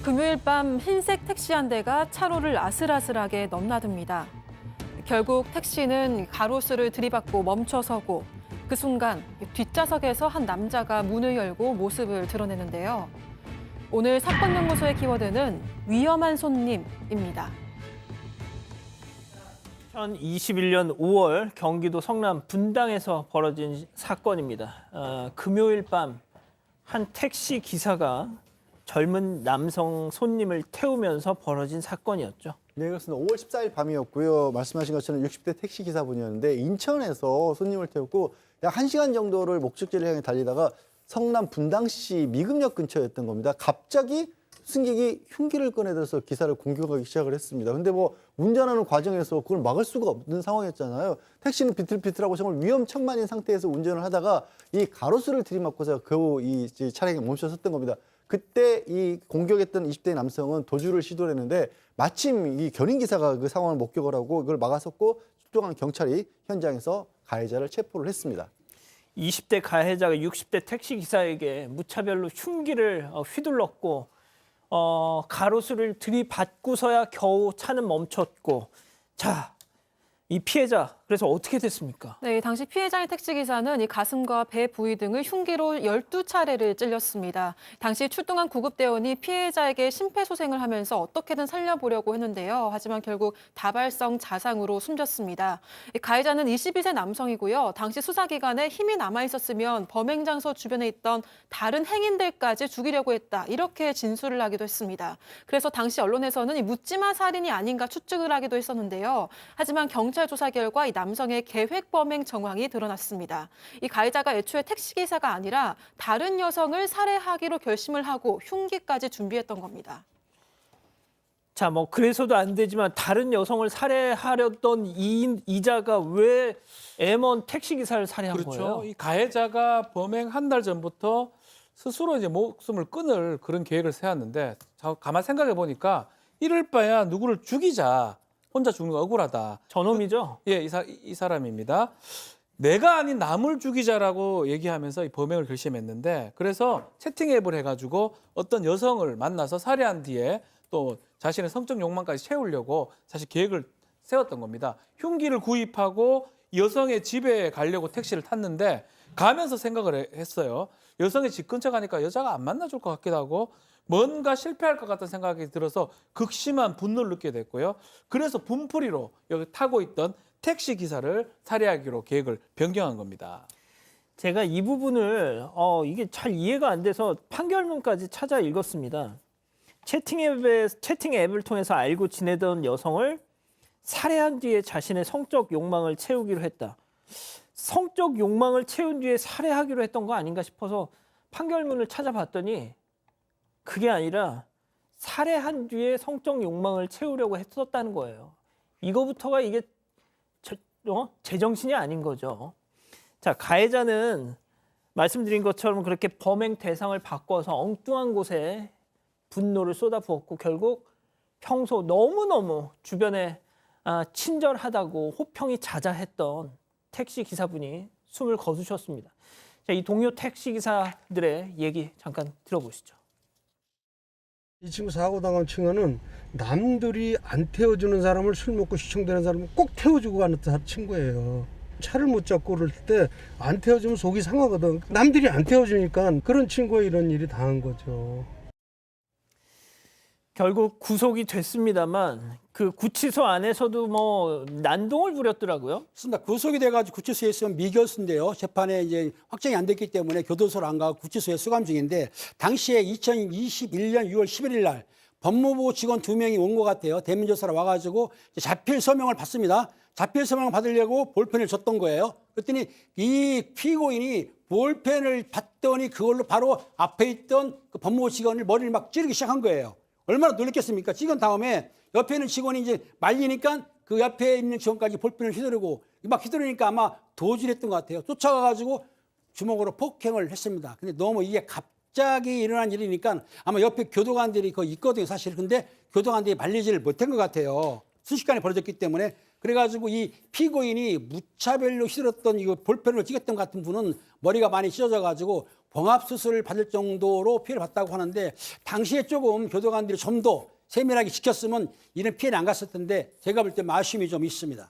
금요일 밤 흰색 택시 한 대가 차로를 아슬아슬하게 넘나듭니다. 결국 택시는 가로수를 들이받고 멈춰서고 그 순간 뒷좌석에서 한 남자가 문을 열고 모습을 드러내는데요. 오늘 사건 연구소의 키워드는 위험한 손님입니다. 2021년 5월 경기도 성남 분당에서 벌어진 사건입니다. 금요일 밤 한 택시 기사가 젊은 남성 손님을 태우면서 벌어진 사건이었죠. 네, 그렇습니다. 5월 14일 밤이었고요. 말씀하신 것처럼 60대 택시 기사분이었는데 인천에서 손님을 태우고 약 1시간 정도를 목적지를 향해 달리다가 성남 분당시 미금역 근처였던 겁니다. 갑자기 승객이 흉기를 꺼내들어서 기사를 공격하기 시작을 했습니다. 근데 뭐 운전하는 과정에서 그걸 막을 수가 없는 상황이었잖아요. 택시는 비틀비틀하고 정말 위험천만인 상태에서 운전을 하다가 이 가로수를 들이맞고서 겨우 이 차량이 멈춰섰던 겁니다. 그때 이 공격했던 20대 남성은 도주를 시도를 했는데 마침 이 견인기사가 그 상황을 목격을 하고 이걸 막아섰고 출동한 경찰이 현장에서 가해자를 체포를 했습니다. 20대 가해자가 60대 택시 기사에게 무차별로 흉기를 휘둘렀고 가로수를 들이받고서야 겨우 차는 멈췄고, 자, 이 피해자 그래서 어떻게 됐습니까? 네, 당시 피해자의 택시기사는 이 가슴과 배 부위 등을 흉기로 12차례를 찔렸습니다. 당시 출동한 구급대원이 피해자에게 심폐소생을 하면서 어떻게든 살려보려고 했는데요. 하지만 결국 다발성 자상으로 숨졌습니다. 가해자는 22세 남성이고요. 당시 수사기관에 힘이 남아있었으면 범행 장소 주변에 있던 다른 행인들까지 죽이려고 했다. 이렇게 진술을 하기도 했습니다. 그래서 당시 언론에서는 이 묻지마 살인이 아닌가 추측을 하기도 했었는데요. 하지만 경찰 조사 결과 이 남성의 계획 범행 정황이 드러났습니다. 이 가해자가 애초에 택시기사가 아니라 다른 여성을 살해하기로 결심을 하고 흉기까지 준비했던 겁니다. 자, 뭐 그래서도 안 되지만 다른 여성을 살해하려던 이자가 왜 M1 택시 기사를 살해한 그렇죠. 거예요? 이 가해자가 범행 한 달 전부터 스스로 이제 목숨을 끊을 그런 계획을 세웠는데 가만 생각해 보니까 이럴 바야 누구를 죽이자. 혼자 죽는 거 억울하다. 저놈이죠? 예, 이 사람입니다. 내가 아닌 남을 죽이자라고 얘기하면서 이 범행을 결심했는데 그래서 채팅 앱을 해가지고 어떤 여성을 만나서 살해한 뒤에 또 자신의 성적 욕망까지 채우려고 사실 계획을 세웠던 겁니다. 흉기를 구입하고 여성의 집에 가려고 택시를 탔는데 가면서 생각을 했어요. 여성의 집 근처 가니까 여자가 안 만나줄 것 같기도 하고 뭔가 실패할 것 같다는 생각이 들어서 극심한 분노를 느끼게 됐고요. 그래서 분풀이로 여기 타고 있던 택시 기사를 살해하기로 계획을 변경한 겁니다. 제가 이 부분을 이게 잘 이해가 안 돼서 판결문까지 찾아 읽었습니다. 채팅 앱을 통해서 알고 지내던 여성을 살해한 뒤에 자신의 성적 욕망을 채우기로 했다. 성적 욕망을 채운 뒤에 살해하기로 했던 거 아닌가 싶어서 판결문을 찾아봤더니 그게 아니라 살해한 뒤에 성적 욕망을 채우려고 했었다는 거예요. 이거부터가 이게 제정신이 아닌 거죠. 자, 가해자는 말씀드린 것처럼 그렇게 범행 대상을 바꿔서 엉뚱한 곳에 분노를 쏟아부었고 결국 평소 너무너무 주변에 친절하다고 호평이 자자했던 택시 기사분이 숨을 거두셨습니다. 자, 이 동료 택시 기사들의 얘기 잠깐 들어보시죠. 이 친구 사고 당한 친구는 남들이 안 태워주는 사람을 술 먹고 시청되는 사람을 꼭 태워주고 가는 친구예요. 차를 못 잡고 그럴 때 안 태워주면 속이 상하거든. 남들이 안 태워주니까 그런 친구가 이런 일이 당한 거죠. 결국 구속이 됐습니다만 그 구치소 안에서도 뭐 난동을 부렸더라고요. 그렇습니다. 구속이 돼가지고 구치소에 있으면 미결수인데요. 재판에 이제 확정이 안 됐기 때문에 교도소를 안 가고 구치소에 수감 중인데 당시에 2021년 6월 11일 날 법무부 직원 2명이 온 것 같아요. 대면조사로 와가지고 자필 서명을 받습니다. 자필 서명을 받으려고 볼펜을 줬던 거예요. 그랬더니 이 피고인이 볼펜을 받더니 그걸로 바로 앞에 있던 그 법무부 직원을 머리를 막 찌르기 시작한 거예요. 얼마나 놀랬겠습니까? 찍은 다음에 옆에 있는 직원이 이제 말리니까 그 옆에 있는 직원까지 볼펜을 휘두르고 막 휘두르니까 아마 도주를 했던 것 같아요. 쫓아가가지고 주먹으로 폭행을 했습니다. 근데 너무 이게 갑자기 일어난 일이니까 아마 옆에 교도관들이 거기 있거든요, 사실. 근데 교도관들이 말리지를 못한 것 같아요. 순식간에 벌어졌기 때문에. 그래가지고 이 피고인이 무차별로 휘둘렀던 이 볼펜으로 찍었던 것 같은 분은 머리가 많이 찢어져가지고 봉합 수술을 받을 정도로 피해를 봤다고 하는데 당시에 조금 교도관들이 좀 더 세밀하게 지켰으면 이런 피해는 안 갔을 텐데 제가 볼 때 아쉬움이 좀 있습니다.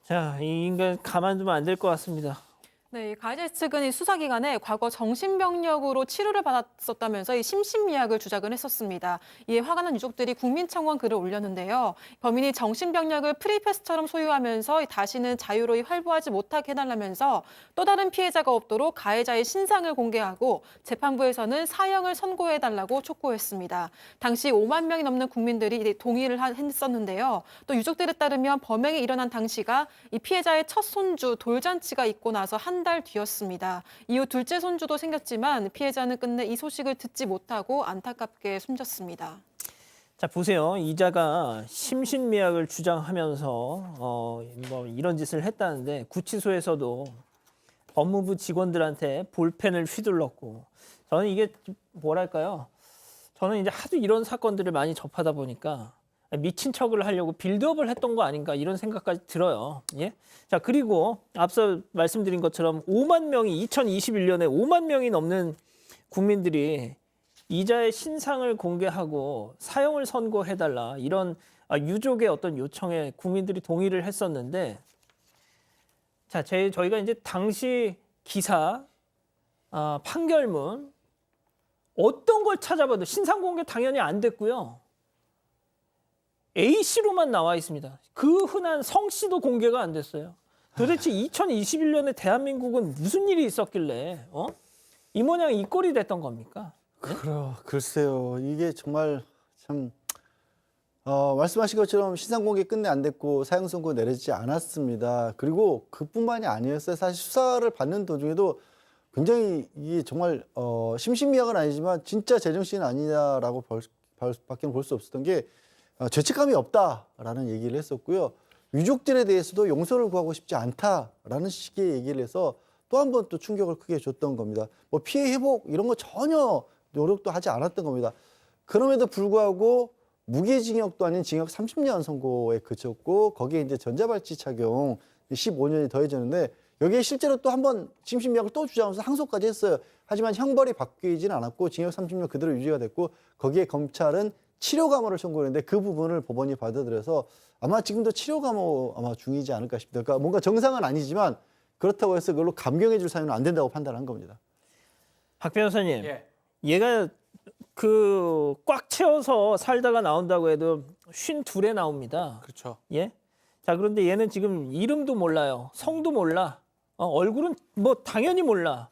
자, 이 인간 가만두면 안 될 것 같습니다. 네, 가해자 측은 이 수사 기간에 과거 정신병력으로 치료를 받았었다면서 이 심신미약을 주장을 했었습니다. 이에 화가 난 유족들이 국민청원 글을 올렸는데요. 범인이 정신병력을 프리패스처럼 소유하면서 다시는 자유로이 활보하지 못하게 해달라면서 또 다른 피해자가 없도록 가해자의 신상을 공개하고 재판부에서는 사형을 선고해달라고 촉구했습니다. 당시 5만 명이 넘는 국민들이 동의를 했었는데요. 또 유족들에 따르면 범행이 일어난 당시가 이 피해자의 첫 손주 돌잔치가 있고 나서 한 달 뒤였습니다. 이후 둘째 손주도 생겼지만 피해자는 끝내 이 소식을 듣지 못하고 안타깝게 숨졌습니다. 자, 보세요. 이자가 심신미약을 주장하면서 뭐 이런 짓을 했다는데 구치소에서도 법무부 직원들한테 볼펜을 휘둘렀고 저는 이게 뭐랄까요? 저는 이제 하도 이런 사건들을 많이 접하다 보니까 미친 척을 하려고 빌드업을 했던 거 아닌가 이런 생각까지 들어요. 예? 자, 그리고 앞서 말씀드린 것처럼 2021년에 5만 명이 넘는 국민들이 이자의 신상을 공개하고 사형을 선고해달라 이런 유족의 어떤 요청에 국민들이 동의를 했었는데 자, 저희가 이제 당시 기사, 판결문 어떤 걸 찾아봐도 신상 공개 당연히 안 됐고요. A씨로만 나와 있습니다. 그 흔한 성씨도 공개가 안 됐어요. 도대체 2021년에 대한민국은 무슨 일이 있었길래 이 모양 이 꼴이 됐던 겁니까? 글쎄요. 이게 정말 참 말씀하신 것처럼 신상 공개 끝내 안 됐고 사형 선고 내려지지 않았습니다. 그리고 그뿐만이 아니었어요. 사실 수사를 받는 도중에도 굉장히 이게 정말 심신미약은 아니지만 진짜 제정신이 아니다라고 밖에 볼 수 없었던 게 죄책감이 없다라는 얘기를 했었고요. 유족들에 대해서도 용서를 구하고 싶지 않다라는 식의 얘기를 해서 또 한 번 또 충격을 크게 줬던 겁니다. 뭐 피해 회복 이런 거 전혀 노력도 하지 않았던 겁니다. 그럼에도 불구하고 무기징역도 아닌 징역 30년 선고에 그쳤고 거기에 이제 전자발찌 착용 15년이 더해졌는데 여기에 실제로 또 한 번 심신미약을 또 주장하면서 항소까지 했어요. 하지만 형벌이 바뀌지는 않았고 징역 30년 그대로 유지가 됐고 거기에 검찰은 치료 감호를 청구했는데 그 부분을 법원이 받아들여서 아마 지금도 치료 감호 아마 중이지 않을까 싶습니다. 그러니까 뭔가 정상은 아니지만 그렇다고 해서 그걸로 감경해 줄 사유는 안 된다고 판단한 겁니다. 박 변호사님, 예. 얘가 그 꽉 채워서 살다가 나온다고 해도 52에 나옵니다. 그렇죠. 예? 자, 그런데 얘는 지금 이름도 몰라요. 성도 몰라. 얼굴은 뭐 당연히 몰라.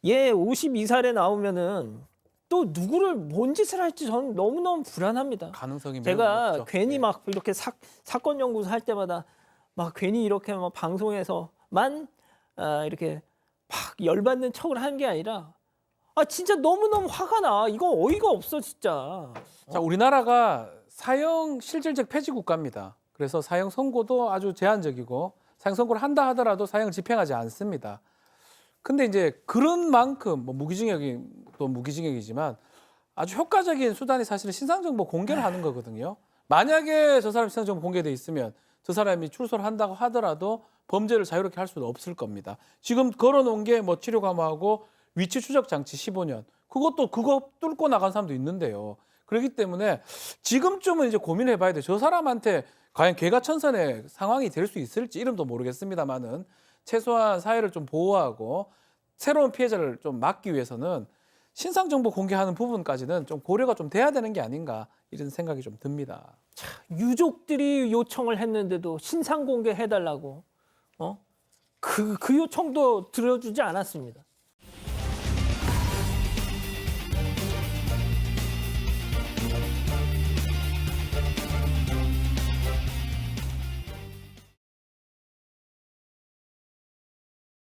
얘 52살에 나오면은 또 누구를 뭔 짓을 할지 저는 너무너무 불안합니다. 가능성이 매우 제가 높죠. 괜히 예. 막 이렇게 사건 연구소 할 때마다 막 괜히 이렇게 막 방송에서만 이렇게 막 열받는 척을 하는 게 아니라 진짜 너무너무 화가 나. 이거 어이가 없어 진짜. 자, 우리나라가 사형 실질적 폐지 국가입니다. 그래서 사형 선고도 아주 제한적이고 사형 선고를 한다 하더라도 사형을 집행하지 않습니다. 근데 이제 그런 만큼 뭐 무기징역이 또 무기징역이지만 아주 효과적인 수단이 사실은 신상정보 공개를 하는 거거든요. 만약에 저 사람 신상정보 공개돼 있으면 저 사람이 출소를 한다고 하더라도 범죄를 자유롭게 할 수는 없을 겁니다. 지금 걸어놓은 게 뭐 치료 감호하고 위치 추적 장치 15년. 그것도 그거 뚫고 나간 사람도 있는데요. 그렇기 때문에 지금쯤은 이제 고민해 봐야 돼요. 저 사람한테 과연 개가천선의 상황이 될 수 있을지 이름도 모르겠습니다만은 최소한 사회를 좀 보호하고 새로운 피해자를 좀 막기 위해서는 신상정보 공개하는 부분까지는 좀 고려가 좀 돼야 되는 게 아닌가 이런 생각이 좀 듭니다. 유족들이 요청을 했는데도 신상 공개해달라고 그 요청도 들어주지 않았습니다.